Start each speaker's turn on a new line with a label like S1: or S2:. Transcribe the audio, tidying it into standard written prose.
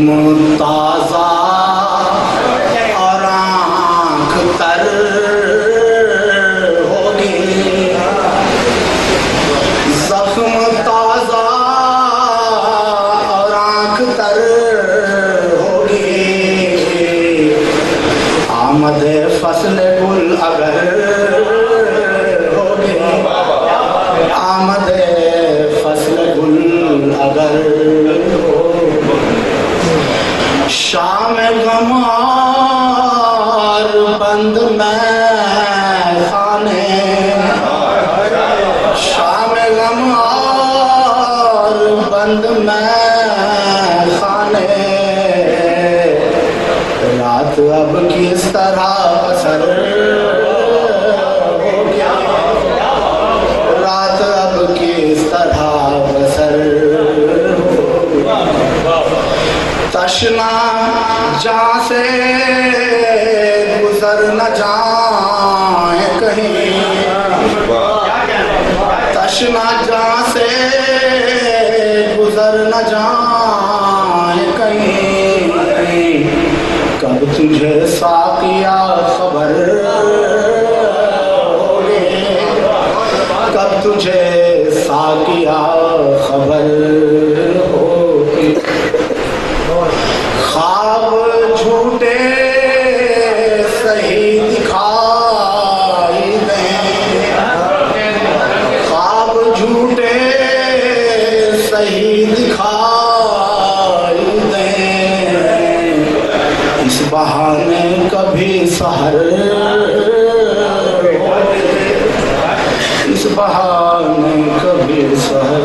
S1: जख्म ताज़ा और आँख तर होगी, जख्म ताज़ा और आँख तर होगी। आमद फसल गुल अगर होगी, आमद फसल गुल अगर शाम गमार बंद में खाने, शाम गमार बंद में खाने। रात अब किस तरह बसर हो गया, रात अब किस तरह बसर। तशना जहाँ से गुजर न जाए कहीं, तशना जहाँ से गुजर न जाए कहीं। कब तुझे साकिया खबर होगी, कब तुझे साकिया खबर होगी। ख्वाब झूठे सही दिखाई दें, ख्वाब झूठे सही दिखाई दें। इस बहाने कभी सहर, इस बहाने कभी सहर।